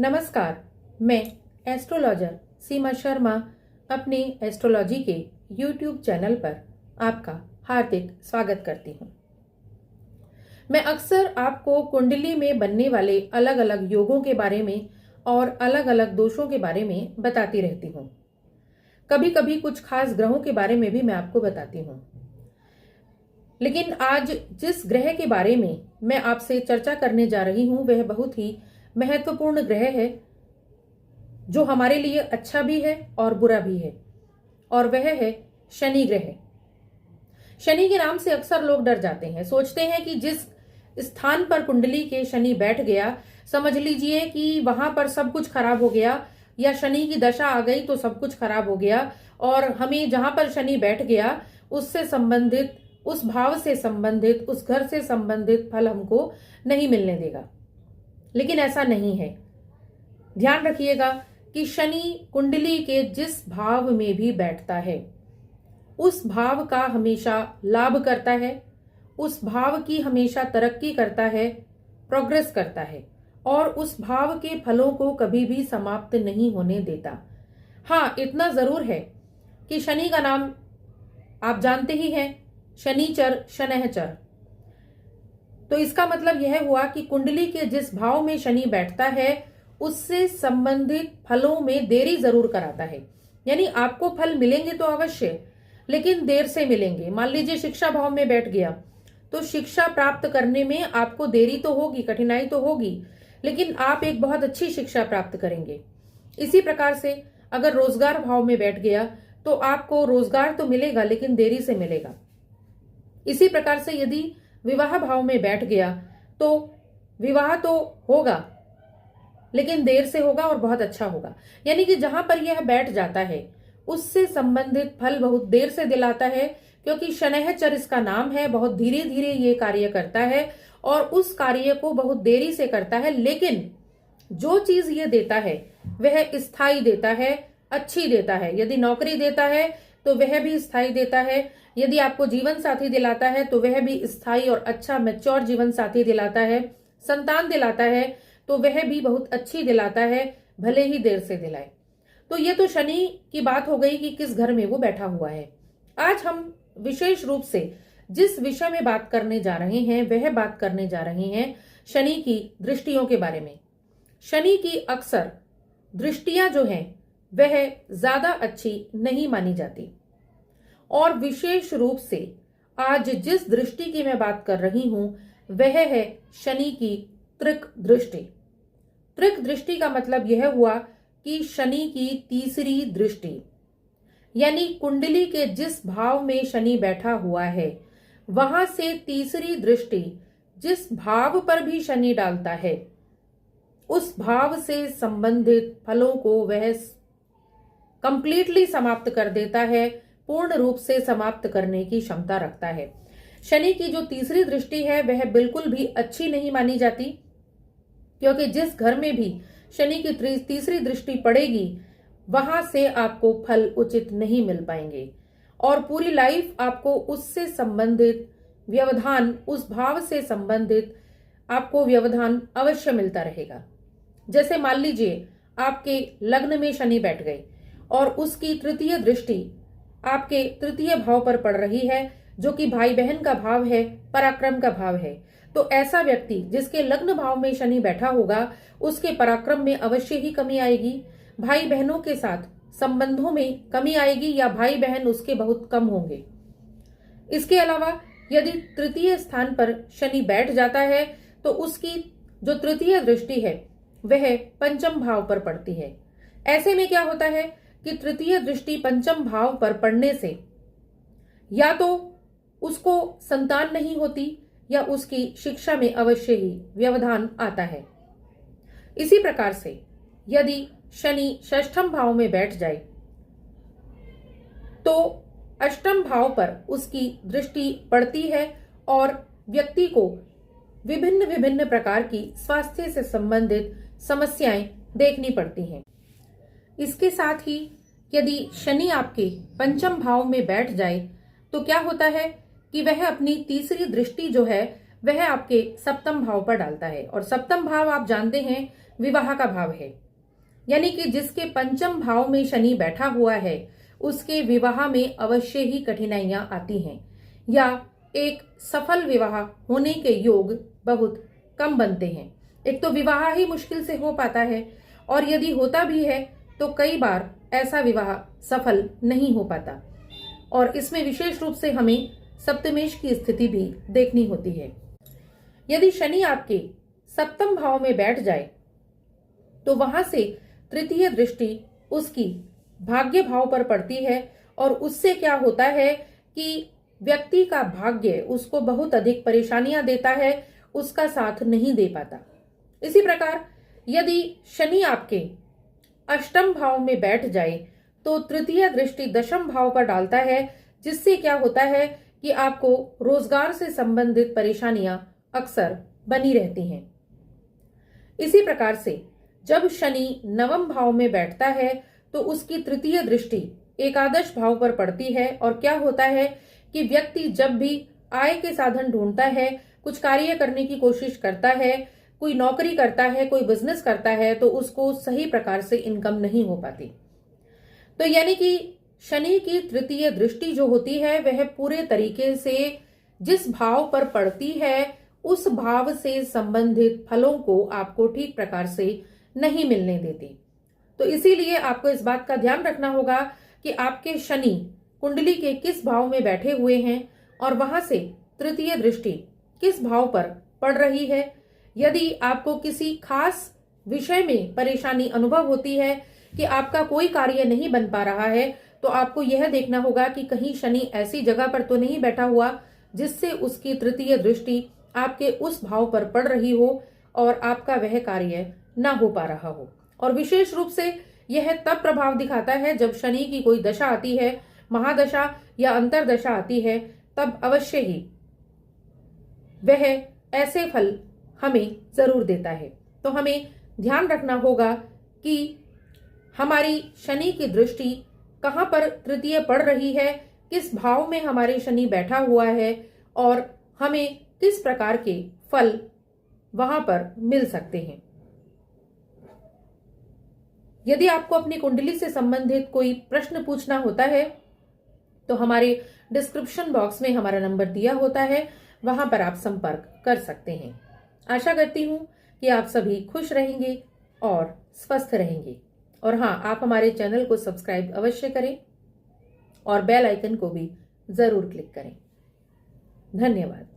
नमस्कार, मैं एस्ट्रोलॉजर सीमा शर्मा अपने एस्ट्रोलॉजी के YouTube चैनल पर आपका हार्दिक स्वागत करती हूँ। मैं अक्सर आपको कुंडली में बनने वाले अलग अलग योगों के बारे में और अलग अलग दोषों के बारे में बताती रहती हूँ। कभी कभी कुछ खास ग्रहों के बारे में भी मैं आपको बताती हूँ। लेकिन आज जिस ग्रह के बारे में मैं आपसे चर्चा करने जा रही हूँ वह बहुत ही महत्वपूर्ण ग्रह है, जो हमारे लिए अच्छा भी है और बुरा भी है, और वह है शनि ग्रह। शनि के नाम से अक्सर लोग डर जाते हैं, सोचते हैं कि जिस स्थान पर कुंडली के शनि बैठ गया, समझ लीजिए कि वहां पर सब कुछ खराब हो गया, या शनि की दशा आ गई तो सब कुछ खराब हो गया, और हमें जहां पर शनि बैठ गया उससे संबंधित, उस भाव से संबंधित, उस घर से संबंधित फल हमको नहीं मिलने देगा। लेकिन ऐसा नहीं है। ध्यान रखिएगा कि शनि कुंडली के जिस भाव में भी बैठता है उस भाव का हमेशा लाभ करता है, उस भाव की हमेशा तरक्की करता है, प्रोग्रेस करता है, और उस भाव के फलों को कभी भी समाप्त नहीं होने देता। हाँ, इतना जरूर है कि शनि का नाम आप जानते ही हैं, शनिचर शनैचर। तो इसका मतलब यह हुआ कि कुंडली के जिस भाव में शनि बैठता है उससे संबंधित फलों में देरी जरूर कराता है। यानी आपको फल मिलेंगे तो अवश्य, लेकिन देर से मिलेंगे। मान लीजिए शिक्षा भाव में बैठ गया तो शिक्षा प्राप्त करने में आपको देरी तो होगी, कठिनाई तो होगी, लेकिन आप एक बहुत अच्छी शिक्षा प्राप्त करेंगे। इसी प्रकार से अगर रोजगार भाव में बैठ गया तो आपको रोजगार तो मिलेगा लेकिन देरी से मिलेगा। इसी प्रकार से यदि विवाह भाव में बैठ गया तो विवाह तो होगा लेकिन देर से होगा और बहुत अच्छा होगा। यानी कि जहां पर यह बैठ जाता है उससे संबंधित फल बहुत देर से दिलाता है, क्योंकि शनैचर इसका नाम है। बहुत धीरे धीरे ये कार्य करता है और उस कार्य को बहुत देरी से करता है, लेकिन जो चीज ये देता है वह स्थायी देता है, अच्छी देता है। यदि नौकरी देता है तो वह भी स्थायी देता है, यदि आपको जीवन साथी दिलाता है तो वह भी स्थायी और अच्छा मैच्योर जीवन साथी दिलाता है, संतान दिलाता है तो वह भी बहुत अच्छी दिलाता है, भले ही देर से दिलाए। तो ये तो शनि की बात हो गई कि किस घर में वो बैठा हुआ है। आज हम विशेष रूप से जिस विषय में बात करने जा रहे हैं वह बात करने जा रहे हैं शनि की दृष्टियों के बारे में। शनि की अक्सर दृष्टियां जो हैं वह ज्यादा अच्छी नहीं मानी जाती, और विशेष रूप से आज जिस दृष्टि की मैं बात कर रही हूं वह है शनि की त्रिक दृष्टि। त्रिक दृष्टि का मतलब यह हुआ कि शनि की तीसरी दृष्टि, यानी कुंडली के जिस भाव में शनि बैठा हुआ है वहां से तीसरी दृष्टि जिस भाव पर भी शनि डालता है उस भाव से संबंधित फलों को वह कंप्लीटली समाप्त कर देता है, पूर्ण रूप से समाप्त करने की क्षमता रखता है। शनि की जो तीसरी दृष्टि है वह बिल्कुल भी अच्छी नहीं मानी जाती, क्योंकि जिस घर में भी शनि की तीसरी दृष्टि पड़ेगी वहां से आपको फल उचित नहीं मिल पाएंगे, और पूरी लाइफ आपको उससे संबंधित व्यवधान, उस भाव से संबंधित आपको व्यवधान अवश्य मिलता रहेगा। जैसे मान लीजिए आपके लग्न में शनि बैठ गए और उसकी तृतीय दृष्टि आपके तृतीय भाव पर पड़ रही है, जो कि भाई बहन का भाव है, पराक्रम का भाव है। तो ऐसा व्यक्ति जिसके लग्न भाव में शनि बैठा होगा उसके पराक्रम में अवश्य ही कमी आएगी, भाई बहनों के साथ संबंधों में कमी आएगी, या भाई बहन उसके बहुत कम होंगे। इसके अलावा यदि तृतीय स्थान पर शनि बैठ जाता है तो उसकी जो तृतीय दृष्टि है वह पंचम भाव पर पड़ती है। ऐसे में क्या होता है कि तृतीय दृष्टि पंचम भाव पर पड़ने से या तो उसको संतान नहीं होती या उसकी शिक्षा में अवश्य ही व्यवधान आता है। इसी प्रकार से यदि शनि षष्ठम भाव में बैठ जाए तो अष्टम भाव पर उसकी दृष्टि पड़ती है और व्यक्ति को विभिन्न विभिन्न प्रकार की स्वास्थ्य से संबंधित समस्याएं देखनी पड़ती हैं। इसके साथ ही यदि शनि आपके पंचम भाव में बैठ जाए तो क्या होता है कि वह अपनी तीसरी दृष्टि जो है वह आपके सप्तम भाव पर डालता है, और सप्तम भाव आप जानते हैं विवाह का भाव है, यानी कि जिसके पंचम भाव में शनि बैठा हुआ है उसके विवाह में अवश्य ही कठिनाइयां आती हैं या एक सफल विवाह होने के योग बहुत कम बनते हैं। एक तो विवाह ही मुश्किल से हो पाता है और यदि होता भी है तो कई बार ऐसा विवाह सफल नहीं हो पाता और इसमें विशेष रूप से हमें सप्तमेश की स्थिति भी देखनी होती है। यदि शनि आपके सप्तम भाव में बैठ जाए तो वहां से तृतीय दृष्टि उसकी भाग्य भाव पर पड़ती है और उससे क्या होता है कि व्यक्ति का भाग्य उसको बहुत अधिक परेशानियां देता है, उसका साथ नहीं दे पाता। इसी प्रकार यदि शनि आपके अष्टम भाव में बैठ जाए तो तृतीय दृष्टि दशम भाव पर डालता है, जिससे क्या होता है कि आपको रोजगार से संबंधित परेशानियां अक्सर बनी रहती हैं। इसी प्रकार से जब शनि नवम भाव में बैठता है तो उसकी तृतीय दृष्टि एकादश भाव पर पड़ती है और क्या होता है कि व्यक्ति जब भी आय के साधन ढूंढता है, कुछ कार्य करने की कोशिश करता है, कोई नौकरी करता है, कोई बिजनेस करता है तो उसको सही प्रकार से इनकम नहीं हो पाती। तो यानी कि शनि की तृतीय दृष्टि जो होती है वह पूरे तरीके से जिस भाव पर पड़ती है उस भाव से संबंधित फलों को आपको ठीक प्रकार से नहीं मिलने देती। तो इसीलिए आपको इस बात का ध्यान रखना होगा कि आपके शनि कुंडली के किस भाव में बैठे हुए हैं और वहां से तृतीय दृष्टि किस भाव पर पड़ रही है। यदि आपको किसी खास विषय में परेशानी अनुभव होती है कि आपका कोई कार्य नहीं बन पा रहा है तो आपको यह देखना होगा कि कहीं शनि ऐसी जगह पर तो नहीं बैठा हुआ जिससे उसकी तृतीय दृष्टि आपके उस भाव पर पड़ रही हो और आपका वह कार्य ना हो पा रहा हो। और विशेष रूप से यह तब प्रभाव दिखाता है जब शनि की कोई दशा आती है, महादशा या अंतरदशा आती है, तब अवश्य ही वह ऐसे फल हमें जरूर देता है। तो हमें ध्यान रखना होगा कि हमारी शनि की दृष्टि कहाँ पर तृतीय पड़ रही है, किस भाव में हमारे शनि बैठा हुआ है और हमें किस प्रकार के फल वहां पर मिल सकते हैं। यदि आपको अपनी कुंडली से संबंधित कोई प्रश्न पूछना होता है तो हमारे डिस्क्रिप्शन बॉक्स में हमारा नंबर दिया होता है, वहां पर आप संपर्क कर सकते हैं। आशा करती हूं कि आप सभी खुश रहेंगे और स्वस्थ रहेंगे। और हाँ, आप हमारे चैनल को सब्सक्राइब अवश्य करें और बेल आइकन को भी जरूर क्लिक करें। धन्यवाद।